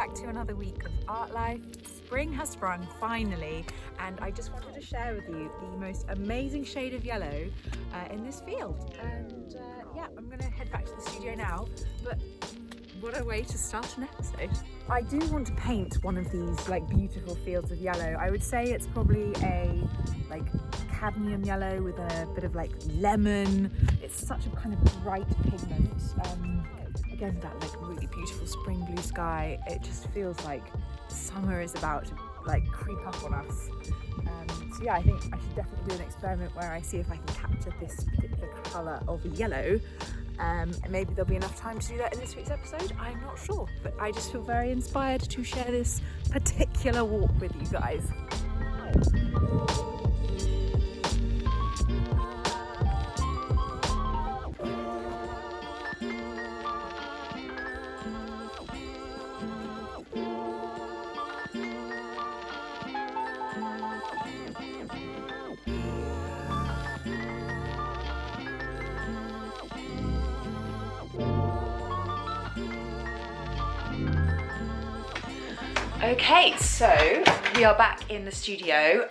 back to another week of Art Life. Spring has sprung finally, and I just wanted to share with you the most amazing shade of yellow in this field. And yeah, I'm gonna head back to the studio now, but what a way to start an episode. I do want to paint one of these like beautiful fields of yellow. I would say it's probably a like cadmium yellow with a bit of like lemon. It's such a kind of bright pigment. Again, that like really beautiful spring blue sky. It just feels like summer is about to like creep up on us. So yeah, I think I should definitely do an experiment where I see if I can capture this particular colour of yellow. And maybe there'll be enough time to do that in this week's episode. I'm not sure, but I just feel very inspired to share this particular walk with you guys. Okay, so we are back in the studio.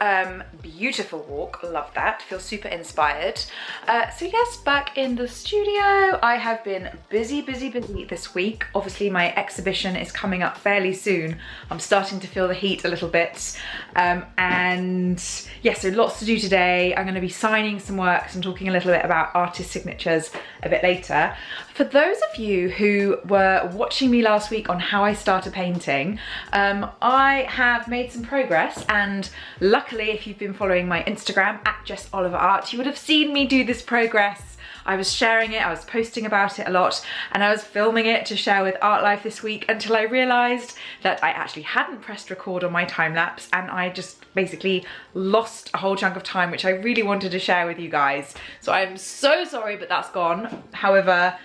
Beautiful walk, love that, feel super inspired. So yes, back in the studio. I have been busy this week. Obviously my exhibition is coming up fairly soon. I'm starting to feel the heat a little bit. And yeah, so lots to do today. I'm gonna be signing some works and talking a little bit about artist signatures a bit later. For those of you who were watching me last week on how I started painting, I have made some progress, and luckily if you've been following my Instagram at JessOliverArt, you would have seen me do this progress. I was sharing it, I was posting about it a lot, and I was filming it to share with Art Life this week until I realised that I actually hadn't pressed record on my time lapse, and I just basically lost a whole chunk of time which I really wanted to share with you guys. So I'm so sorry, but that's gone. However,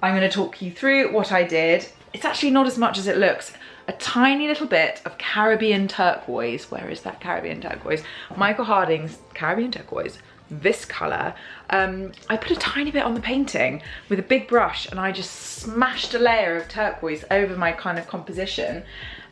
I'm going to talk you through what I did. It's actually not as much as it looks. A tiny little bit of Caribbean turquoise. Where is that Caribbean turquoise? Michael Harding's Caribbean turquoise. This colour. I put a tiny bit on the painting with a big brush, and I just smashed a layer of turquoise over my kind of composition.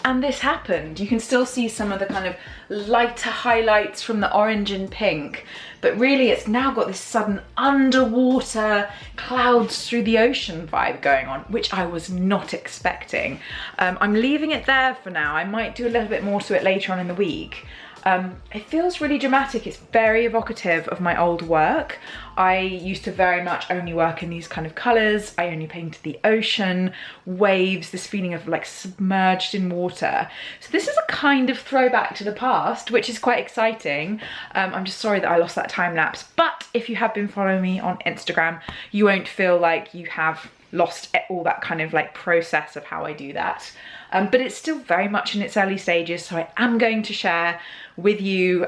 And this happened. You can still see some of the kind of lighter highlights from the orange and pink, but really it's now got this sudden underwater clouds through the ocean vibe going on, which I was not expecting. I'm leaving it there for now. I might do a little bit more to it later on in the week. It feels really dramatic. It's very evocative of my old work. I used to very much only work in these kind of colours. I only painted the ocean, waves, this feeling of like submerged in water. So this is a kind of throwback to the past, which is quite exciting. I'm just sorry that I lost that time lapse, but if you have been following me on Instagram, you won't feel like you have lost all that kind of like process of how I do that. But it's still very much in its early stages, so I am going to share with you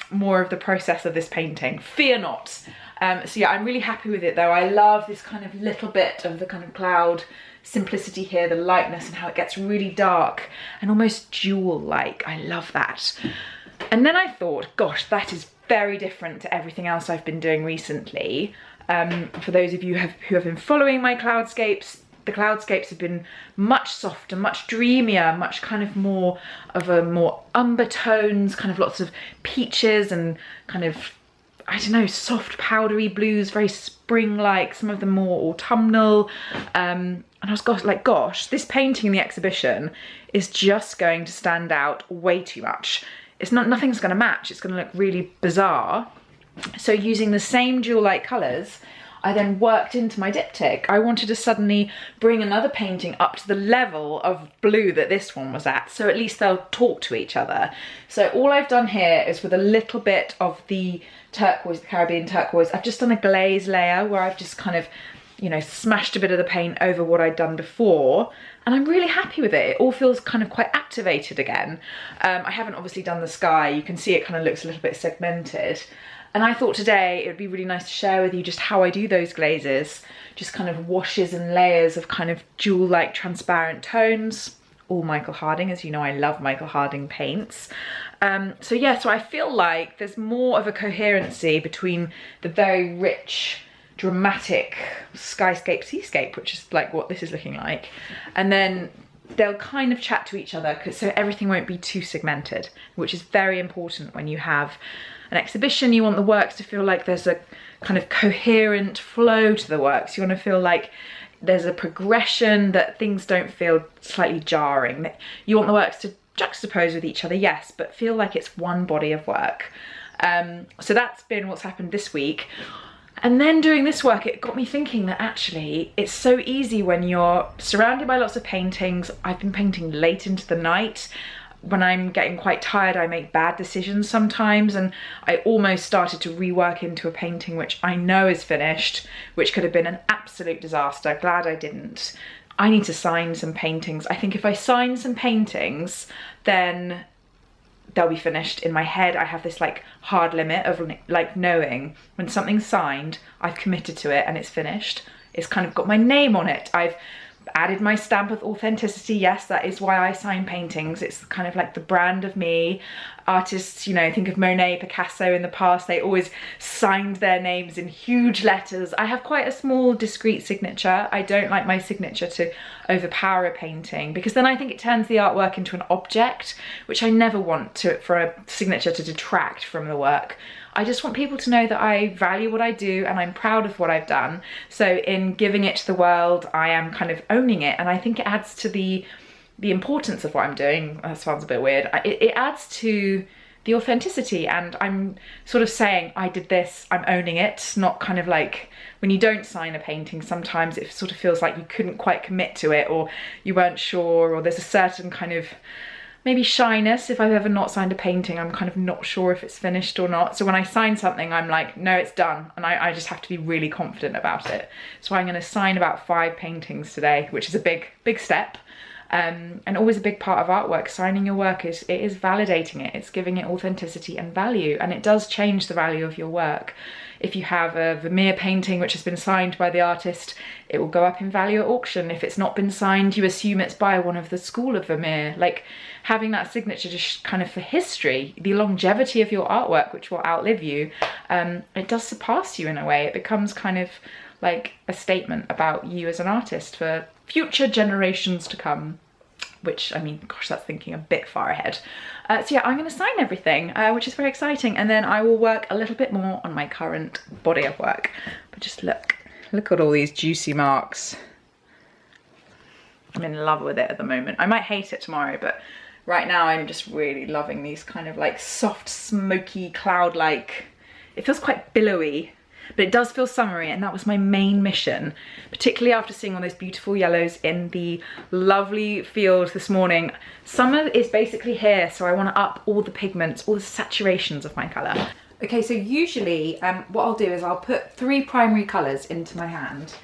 more of the process of this painting. Fear not. So yeah, I'm really happy with it though. I love this kind of little bit of the kind of cloud simplicity here, the lightness, and how it gets really dark and almost jewel-like. I love that. And then I thought, gosh, that is very different to everything else I've been doing recently. For those of you who have been following my cloudscapes, the cloudscapes have been much softer, much dreamier, much kind of more umber tones, kind of lots of peaches and kind of, I don't know, soft powdery blues, very spring-like, some of them more autumnal. And I was gosh, this painting in the exhibition is just going to stand out way too much. Nothing's gonna match, it's gonna look really bizarre. So using the same jewel-like colours, I then worked into my diptych. I wanted to suddenly bring another painting up to the level of blue that this one was at, so at least they'll talk to each other. So all I've done here is with a little bit of the turquoise, the Caribbean turquoise, I've just done a glaze layer where I've just kind of, you know, smashed a bit of the paint over what I'd done before, and I'm really happy with it. It all feels kind of quite activated again. I haven't obviously done the sky. You can see it kind of looks a little bit segmented. And I thought today it would be really nice to share with you just how I do those glazes, just kind of washes and layers of kind of jewel-like transparent tones. All Michael Harding, as you know, I love Michael Harding paints. So yeah, so I feel like there's more of a coherency between the very rich, dramatic skyscape seascape, which is like what this is looking like, and then they'll kind of chat to each other, so everything won't be too segmented, which is very important when you have an exhibition. You want the works to feel like there's a kind of coherent flow to the works. You want to feel like there's a progression, that things don't feel slightly jarring. You want the works to juxtapose with each other, yes, but feel like it's one body of work. So that's been what's happened this week. And then doing this work, it got me thinking that actually it's so easy when you're surrounded by lots of paintings. I've been painting late into the night. When I'm getting quite tired, I make bad decisions sometimes, and I almost started to rework into a painting which I know is finished, which could have been an absolute disaster. Glad I didn't. I need to sign some paintings. I think if I sign some paintings, then they'll be finished. In my head, I have this like hard limit of like knowing when something's signed, I've committed to it and it's finished. It's kind of got my name on it. I've added my stamp of authenticity. Yes, that is why I sign paintings. It's kind of like the brand of me. Artists, you know, think of Monet, Picasso in the past, they always signed their names in huge letters. I have quite a small, discreet signature. I don't like my signature to overpower a painting, because then I think it turns the artwork into an object, which I never want for a signature to detract from the work. I just want people to know that I value what I do and I'm proud of what I've done. So in giving it to the world, I am kind of owning it, and I think it adds to the importance of what I'm doing. That sounds a bit weird. It adds to the authenticity, and I'm sort of saying I did this, I'm owning it. Not kind of like when you don't sign a painting, sometimes it sort of feels like you couldn't quite commit to it, or you weren't sure, or there's a certain kind of maybe shyness. If I've ever not signed a painting, I'm kind of not sure if it's finished or not. So when I sign something, I'm like, no, it's done. And I just have to be really confident about it. So I'm gonna sign about 5 paintings today, which is a big step. And always a big part of artwork. Signing your work is validating it. It's giving it authenticity and value, and it does change the value of your work. If you have a Vermeer painting which has been signed by the artist, it will go up in value at auction. If it's not been signed, you assume it's by one of the school of Vermeer. Like, having that signature just kind of for history, the longevity of your artwork, which will outlive you, it does surpass you in a way. It becomes kind of like a statement about you as an artist for future generations to come, which, I mean, gosh, that's thinking a bit far ahead. So yeah, I'm gonna sign everything, which is very exciting, and then I will work a little bit more on my current body of work. But just look at all these juicy marks. I'm in love with it at the moment. I might hate it tomorrow, but right now I'm just really loving these kind of like soft, smoky, cloud-like, it feels quite billowy, but it does feel summery, and that was my main mission, particularly after seeing all those beautiful yellows in the lovely field this morning. Summer is basically here, so I want to up all the pigments, all the saturations of my colour. Okay, so usually what I'll do is I'll put 3 primary colours into my hand,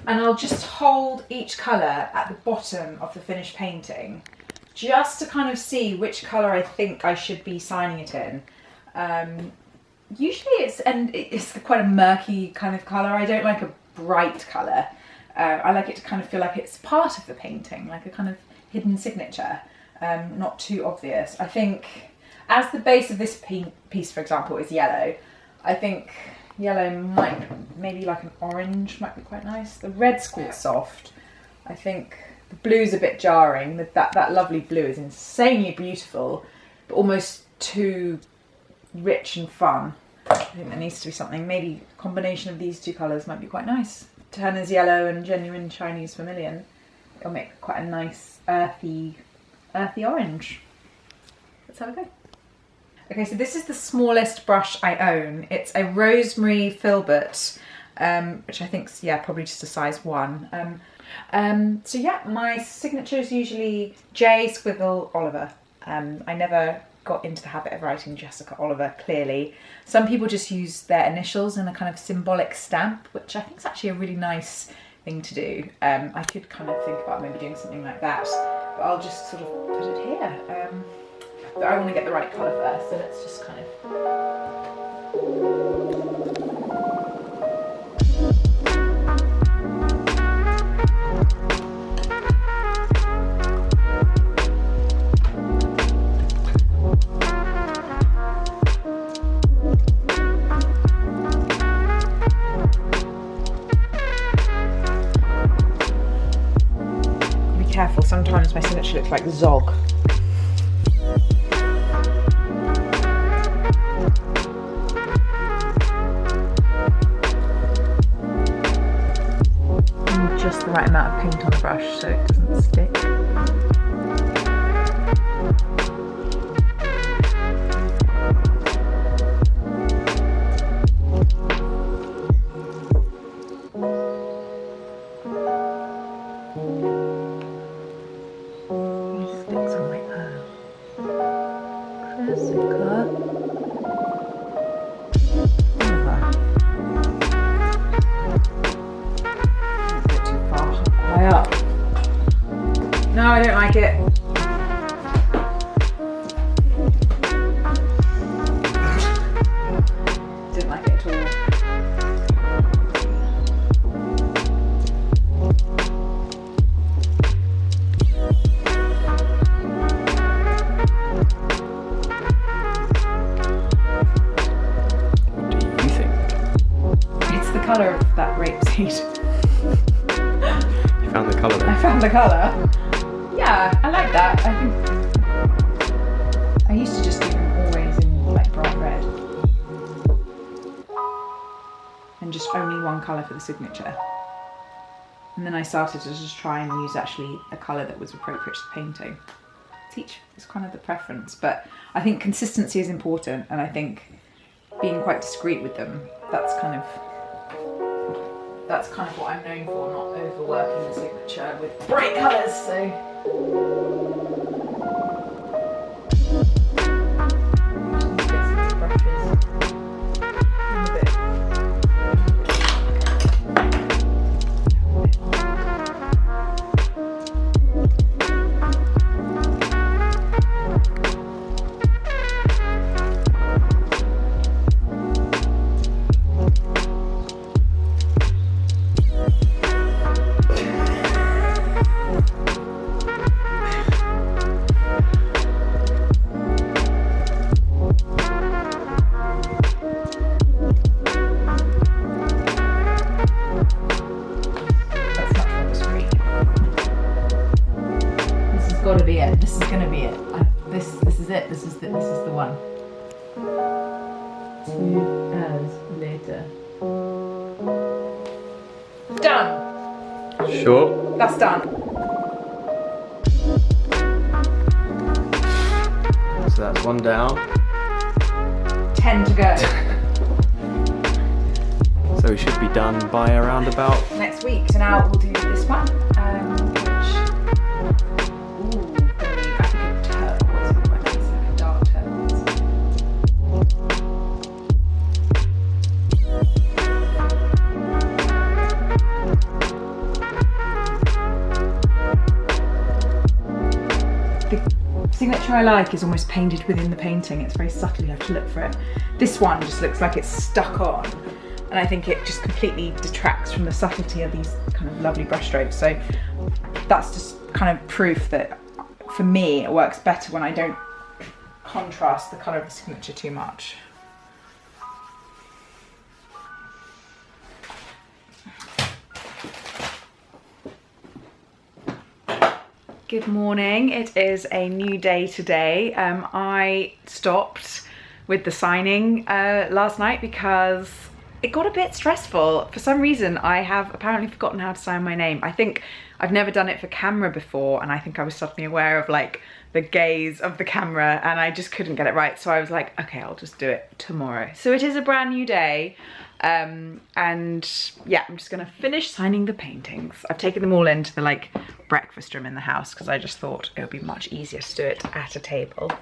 and I'll just hold each colour at the bottom of the finished painting, just to kind of see which colour I think I should be signing it in. Usually it's quite a murky kind of colour. I don't like a bright colour. I like it to kind of feel like it's part of the painting, like a kind of hidden signature, not too obvious. I think as the base of this piece, for example, is yellow, I think yellow maybe like an orange might be quite nice. The red's quite soft. I think the blue's a bit jarring. That lovely blue is insanely beautiful, but almost too rich and fun. I think there needs to be something, maybe a combination of these 2 colours might be quite nice. Turner's yellow and genuine Chinese vermilion. It'll make quite a nice earthy orange. Let's have a go. Okay, so this is the smallest brush I own. It's a rosemary filbert, which I think's, yeah, probably just a size 1. So yeah, my signature is usually J Squiggle Oliver. I never got into the habit of writing Jessica Oliver, clearly. Some people just use their initials in a kind of symbolic stamp, which I think is actually a really nice thing to do. I could kind of think about maybe doing something like that, but I'll just sort of put it here. But I want to get the right colour first, so let's just kind of... careful. Sometimes my signature looks like Zog. Just the right amount of paint on the brush so it doesn't stick. These sticks on my up. No, I don't like it. Didn't like it at all. What do you think? It's the colour of that rapeseed. Found the colour then? I found the colour. Yeah, I like that. I think I used to just do them always in like bright red. And just only one colour for the signature. And then I started to just try and use actually a colour that was appropriate to the painting. It's kind of the preference, but I think consistency is important, and I think being quite discreet with them, that's kind of what I'm known for, not overworking the signature with bright colours, so. Just get some brushes and a bit. Got to be it. This is gonna be it. This is it. This is the one. 2 hours later. Done. Sure. That's done. So that's one down. 10 to go. So we should be done by around about Next week. So now we'll do this one, which. I think a turquoise would be quite nice, like a dark turquoise. The signature I like is almost painted within the painting. It's very subtle, you have to look for it. This one just looks like it's stuck on, and I think it just completely detracts from the subtlety of these kind of lovely brush strokes. So that's just kind of proof that for me it works better when I don't contrast the colour of the signature too much. Good morning, it is a new day today. I stopped with the signing last night because it got a bit stressful. For some reason, I have apparently forgotten how to sign my name. I think I've never done it for camera before, and I think I was suddenly aware of like the gaze of the camera, and I just couldn't get it right. So I was like, okay, I'll just do it tomorrow. So it is a brand new day. And yeah, I'm just gonna finish signing the paintings. I've taken them all into the like breakfast room in the house because I just thought it would be much easier to do it at a table.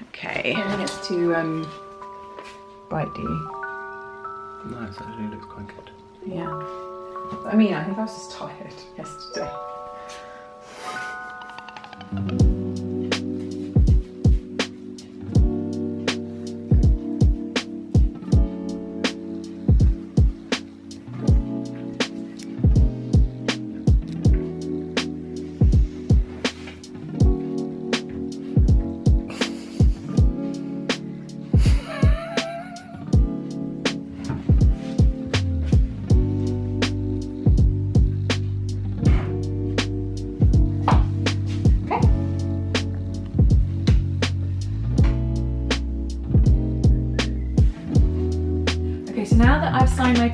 Okay. I think it's too bright, do you? No, it actually looks quite good. Yeah. I mean, I think I was just tired yesterday.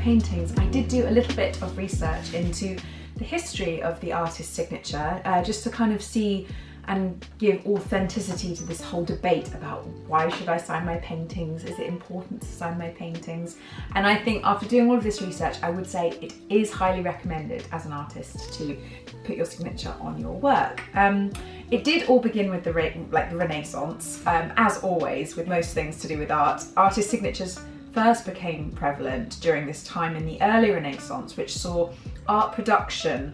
paintings, I did do a little bit of research into the history of the artist's signature, just to kind of see and give authenticity to this whole debate about why should I sign my paintings? Is it important to sign my paintings? And I think after doing all of this research, I would say it is highly recommended as an artist to put your signature on your work. It did all begin with the Renaissance. As always, with most things to do with art, artist signatures first became prevalent during this time in the early Renaissance, which saw art production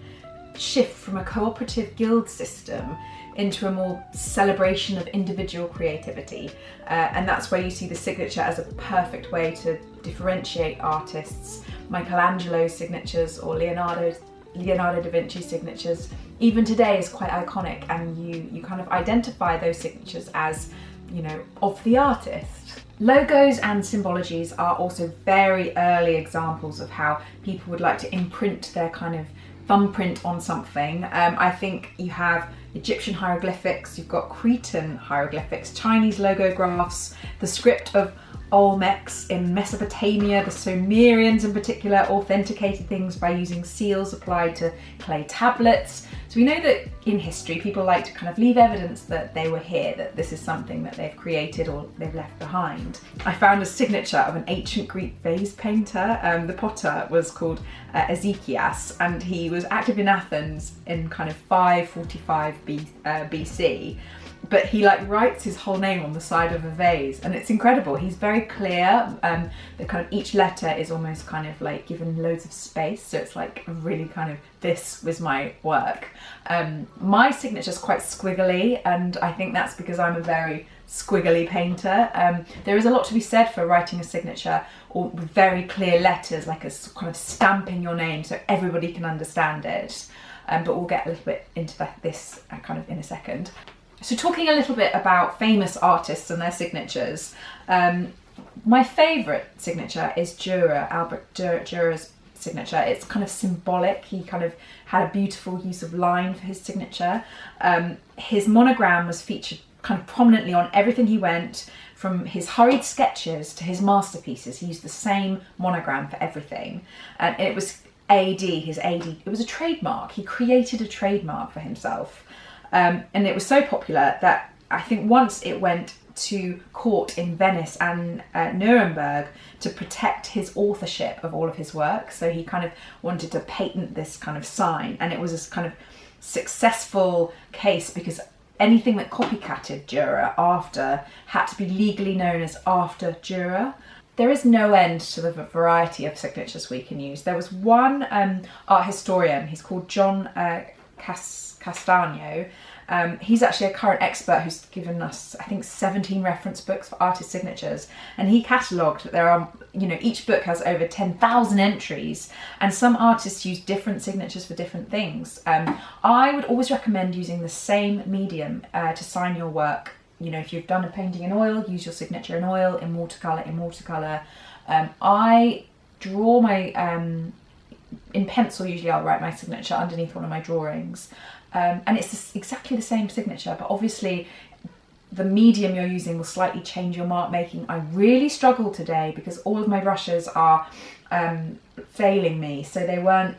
shift from a cooperative guild system into a more celebration of individual creativity. And that's where you see the signature as a perfect way to differentiate artists. Michelangelo's signatures or Leonardo da Vinci's signatures, even today, is quite iconic, and you kind of identify those signatures as, you know, of the artist. Logos and symbologies are also very early examples of how people would like to imprint their kind of thumbprint on something. I think you have Egyptian hieroglyphics, you've got Cretan hieroglyphics, Chinese logographs, the script of Olmecs in Mesopotamia, the Sumerians in particular authenticated things by using seals applied to clay tablets. So we know that in history people like to kind of leave evidence that they were here, that this is something that they've created or they've left behind. I found a signature of an ancient Greek vase painter. The potter was called Ezekias, and he was active in Athens in kind of 545 BC. But he writes his whole name on the side of a vase, and it's incredible. He's very clear. The kind of each letter is almost kind of like given loads of space, so it's like really kind of, this was my work. My signature is quite squiggly, and I think that's because I'm a very squiggly painter. There is a lot to be said for writing a signature or with very clear letters, like a kind of stamping your name so everybody can understand it. But we'll get a little bit into this kind of in a second. So talking a little bit about famous artists and their signatures, my favourite signature is Dürer, Albert Dürer's signature. It's kind of symbolic. He kind of had a beautiful use of line for his signature. His monogram was featured kind of prominently on everything he went, from his hurried sketches to his masterpieces. He used the same monogram for everything. And it was his AD, it was a trademark. He created a trademark for himself. And it was so popular that I think once it went to court in Venice and Nuremberg to protect his authorship of all of his work. So he kind of wanted to patent this kind of sign, and it was this kind of successful case because anything that copycatted Dürer after had to be legally known as after Dürer. There is no end to the variety of signatures we can use. There was one art historian, he's called John Castagno. He's actually a current expert who's given us, I think, 17 reference books for artist signatures, and he catalogued that there are, each book has over 10,000 entries, and some artists use different signatures for different things. I would always recommend using the same medium to sign your work. If you've done a painting in oil, use your signature in oil, in watercolour. I draw my, in pencil usually I'll write my signature underneath one of my drawings. And it's exactly the same signature, but obviously the medium you're using will slightly change your mark making. I really struggled today because all of my brushes are failing me, so they weren't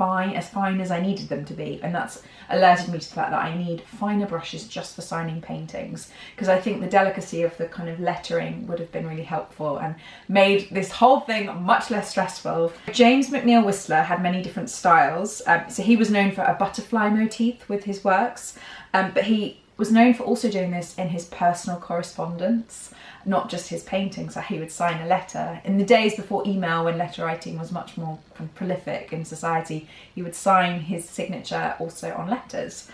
as fine as I needed them to be, and that's alerted me to the fact that I need finer brushes just for signing paintings, because I think the delicacy of the kind of lettering would have been really helpful and made this whole thing much less stressful. James McNeill Whistler had many different styles, so he was known for a butterfly motif with his works, but he was known for also doing this in his personal correspondence, not just his paintings. So he would sign a letter. In the days before email, when letter writing was much more kind of prolific in society, he would sign his signature also on letters.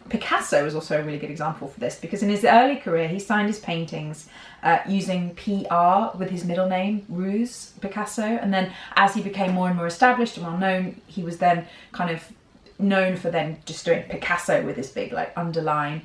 Picasso was also a really good example for this, because in his early career he signed his paintings using PR with his middle name, Ruse Picasso, and then as he became more and more established and well known, he was then kind of known for then just doing Picasso with this big underline.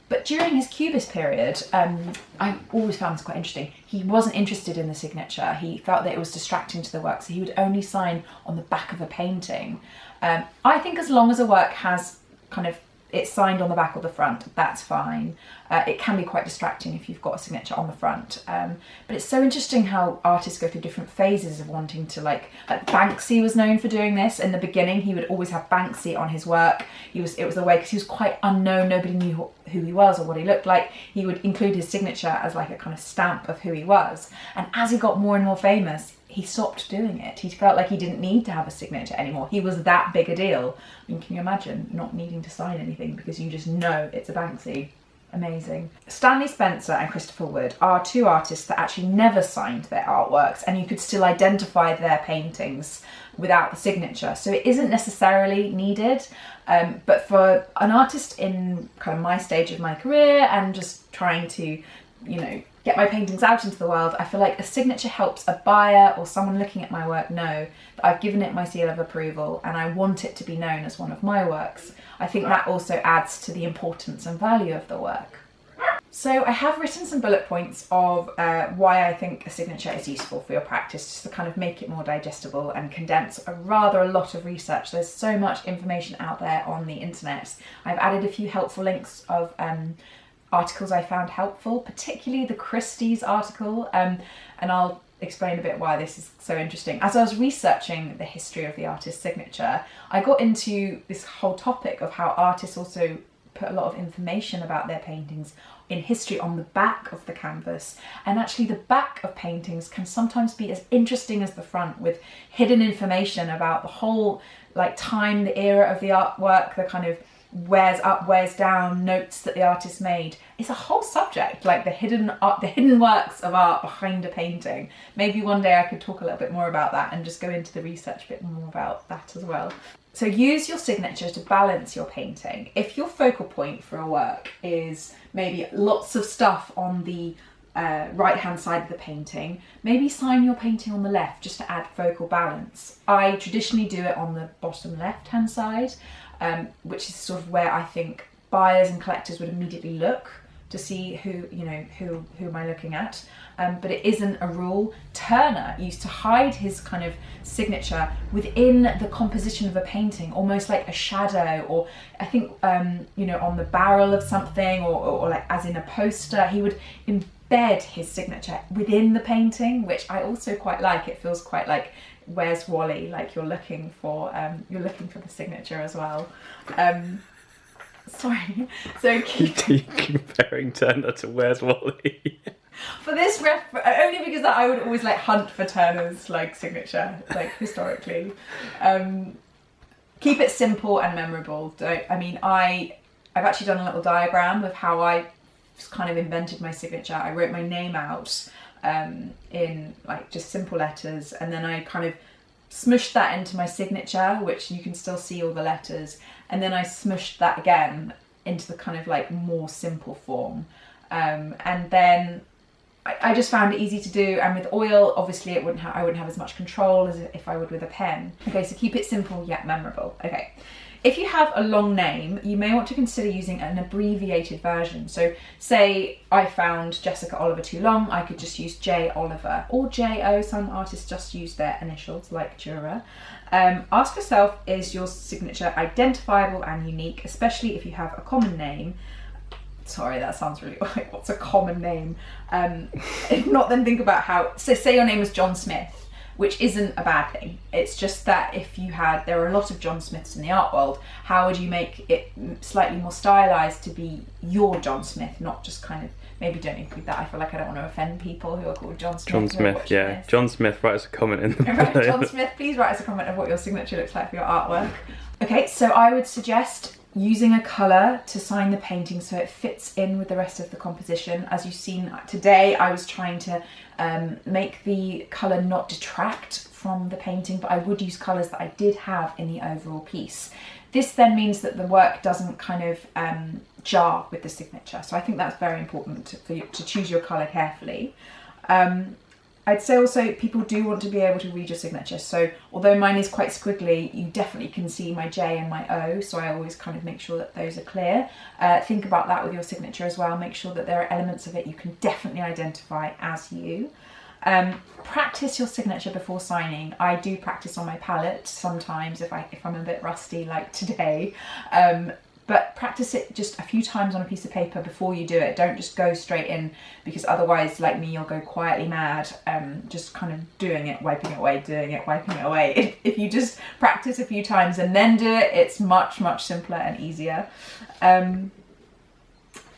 But during his Cubist period, I always found this quite interesting. He wasn't interested in the signature. He felt that it was distracting to the work, so he would only sign on the back of a painting. I think as long as a work has kind of it's signed on the back or the front, that's fine. It can be quite distracting if you've got a signature on the front. But it's so interesting how artists go through different phases of wanting to like Banksy was known for doing this. In the beginning, he would always have Banksy on his work. It was the way, because he was quite unknown, nobody knew who he was or what he looked like. He would include his signature as like a kind of stamp of who he was. And as he got more and more famous, he stopped doing it. He felt like he didn't need to have a signature anymore. He was that big a deal. I mean, can you imagine not needing to sign anything because you just know it's a Banksy? Amazing. Stanley Spencer and Christopher Wood are two artists that actually never signed their artworks, and you could still identify their paintings without the signature. So it isn't necessarily needed, but for an artist in kind of my stage of my career and just trying to, get my paintings out into the world, I feel like a signature helps a buyer or someone looking at my work know that I've given it my seal of approval and I want it to be known as one of my works. I think that also adds to the importance and value of the work. So I have written some bullet points of why I think a signature is useful for your practice, just to kind of make it more digestible and condense a lot of research. There's so much information out there on the internet. I've added a few helpful links of articles I found helpful, particularly the Christie's article, and I'll explain a bit why this is so interesting. As I was researching the history of the artist's signature, I got into this whole topic of how artists also put a lot of information about their paintings in history on the back of the canvas, and actually the back of paintings can sometimes be as interesting as the front, with hidden information about the whole time, the era of the artwork, the kind of wears up, wears down, notes that the artist made. It's a whole subject, like the hidden works of art behind a painting. Maybe one day I could talk a little bit more about that and just go into the research a bit more about that as well. So use your signature to balance your painting. If your focal point for a work is maybe lots of stuff on the right hand side of the painting, maybe sign your painting on the left just to add focal balance. I traditionally do it on the bottom left hand side, which is sort of where I think buyers and collectors would immediately look to see who am I looking at. But it isn't a rule. Turner used to hide his kind of signature within the composition of a painting, almost like a shadow, or I think on the barrel of something, or like as in a poster. He would embed his signature within the painting, which I also quite like. It feels quite like Where's Wally? Like you're looking for the signature as well. Sorry. So keep comparing Turner to Where's Wally? For this only because I would always hunt for Turner's signature, historically. Keep it simple and memorable. I've actually done a little diagram of how I kind of invented my signature. I wrote my name out in just simple letters, and then I kind of smushed that into my signature, which you can still see all the letters, and then I smushed that again into the kind of more simple form, and then I just found it easy to do. And with oil, obviously I wouldn't have as much control as if I would with a pen. Okay, so keep it simple yet memorable. Okay. If you have a long name, you may want to consider using an abbreviated version. So say I found Jessica Oliver too long, I could just use J Oliver or J.O. Some artists just use their initials, like Jura. Ask yourself, is your signature identifiable and unique, especially if you have a common name? Sorry, that sounds really like, what's a common name? If not, then think about how, so say your name was John Smith, which isn't a bad thing. It's just that there are a lot of John Smiths in the art world, how would you make it slightly more stylized to be your John Smith, not just kind of, maybe don't include that. I feel like I don't want to offend people who are called John Smith. John Smith, yeah. This. John Smith, write us a comment in the Right, John Smith, please write us a comment of what your signature looks like for your artwork. Okay, so I would suggest using a colour to sign the painting so it fits in with the rest of the composition. As you've seen today, I was trying to make the colour not detract from the painting, but I would use colours that I did have in the overall piece. This then means that the work doesn't kind of jar with the signature. So I think that's very important for you to choose your colour carefully. I'd say also people do want to be able to read your signature. So although mine is quite squiggly, you definitely can see my J and my O. So I always kind of make sure that those are clear. Think about that with your signature as well. Make sure that there are elements of it you can definitely identify as you. Practice your signature before signing. I do practice on my palette sometimes if I'm a bit rusty like today. but practice it just a few times on a piece of paper before you do it. Don't just go straight in, because otherwise, like me, you'll go quietly mad, just kind of doing it, wiping it away, doing it, wiping it away. If you just practice a few times and then do it, it's much, much simpler and easier.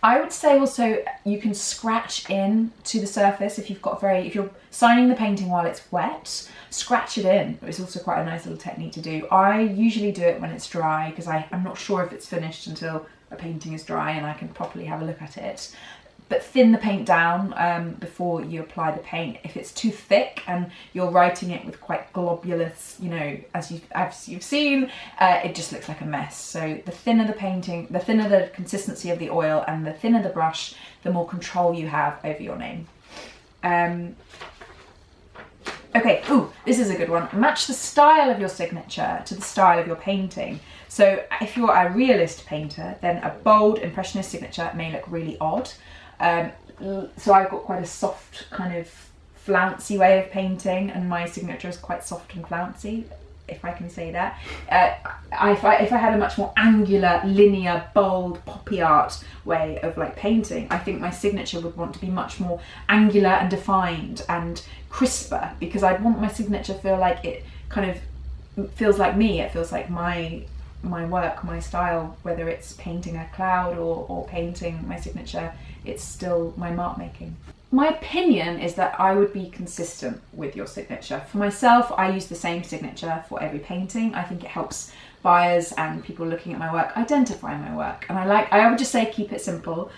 I would say also you can scratch in to the surface if you're signing the painting while it's wet, scratch it in. It's also quite a nice little technique to do. I usually do it when it's dry, because I'm not sure if it's finished until a painting is dry and I can properly have a look at it. But thin the paint down before you apply the paint. If it's too thick and you're writing it with quite globulous, you know, as you've seen, it just looks like a mess. So the thinner the painting, the thinner the consistency of the oil and the thinner the brush, the more control you have over your name. Okay, ooh, this is a good one. Match the style of your signature to the style of your painting. So if you're a realist painter, then a bold impressionist signature may look really odd. So I've got quite a soft kind of flouncy way of painting, and my signature is quite soft and flouncy, if I can say that. If I had a much more angular, linear, bold, poppy art way of like painting, I think my signature would want to be much more angular and defined and crisper, because I'd want my signature to feel like it kind of feels like me. It feels like my work, my style, whether it's painting a cloud or painting my signature, it's still my mark making. My opinion is that I would be consistent with your signature. For myself, I use the same signature for every painting. I think it helps buyers and people looking at my work identify my work. And I would just say keep it simple.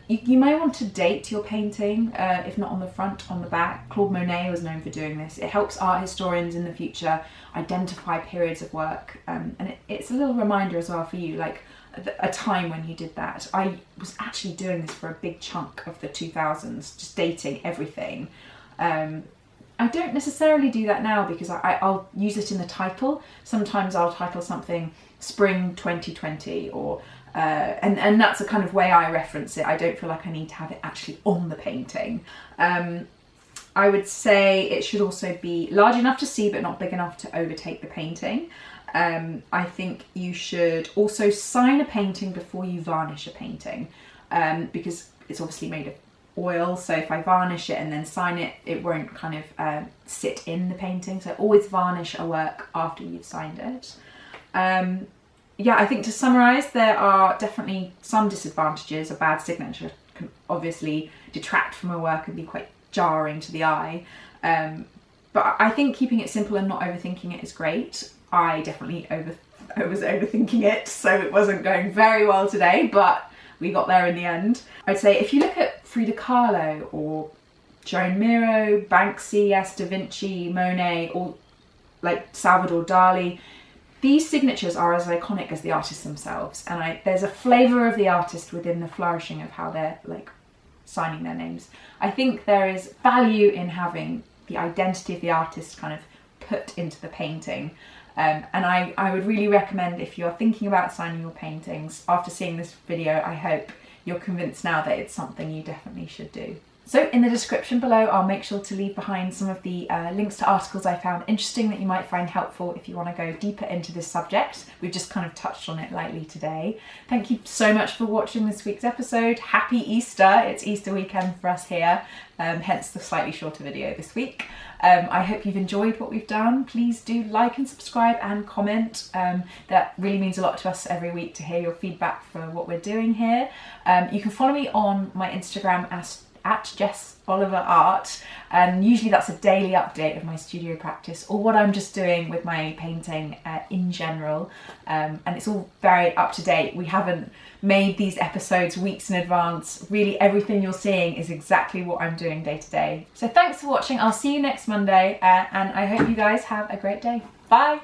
You may want to date your painting, if not on the front, on the back. Claude Monet was known for doing this. It helps art historians in the future identify periods of work. And it's a little reminder as well for you, like a time when you did that. I was actually doing this for a big chunk of the 2000s, just dating everything. I don't necessarily do that now, because I'll use it in the title. Sometimes I'll title something Spring 2020 or and that's the kind of way I reference it. I don't feel like I need to have it actually on the painting. I would say it should also be large enough to see but not big enough to overtake the painting. I think you should also sign a painting before you varnish a painting, because it's obviously made of oil, so if I varnish it and then sign it, it won't kind of sit in the painting. So always varnish a work after you've signed it. Yeah, I think to summarise, there are definitely some disadvantages. A bad signature can obviously detract from a work and be quite jarring to the eye. But I think keeping it simple and not overthinking it is great. I definitely was overthinking it, so it wasn't going very well today, but we got there in the end. I'd say if you look at Frida Kahlo or Joan Miro, Banksy, yes, Da Vinci, Monet, or like Salvador Dali, these signatures are as iconic as the artists themselves, and there's a flavour of the artist within the flourishing of how they're like signing their names. I think there is value in having the identity of the artist kind of put into the painting. And I would really recommend, if you're thinking about signing your paintings, after seeing this video, I hope you're convinced now that it's something you definitely should do. So in the description below, I'll make sure to leave behind some of the links to articles I found interesting that you might find helpful if you want to go deeper into this subject. We've just kind of touched on it lightly today. Thank you so much for watching this week's episode. Happy Easter! It's Easter weekend for us here, hence the slightly shorter video this week. I hope you've enjoyed what we've done. Please do like and subscribe and comment. That really means a lot to us every week to hear your feedback for what we're doing here. You can follow me on my Instagram at Jess Oliver Art, and usually that's a daily update of my studio practice or what I'm just doing with my painting in general, and it's all very up to date. We haven't made these episodes weeks in advance. Really, everything you're seeing is exactly what I'm doing day to day. So thanks for watching. I'll see you next Monday, and I hope you guys have a great day. Bye!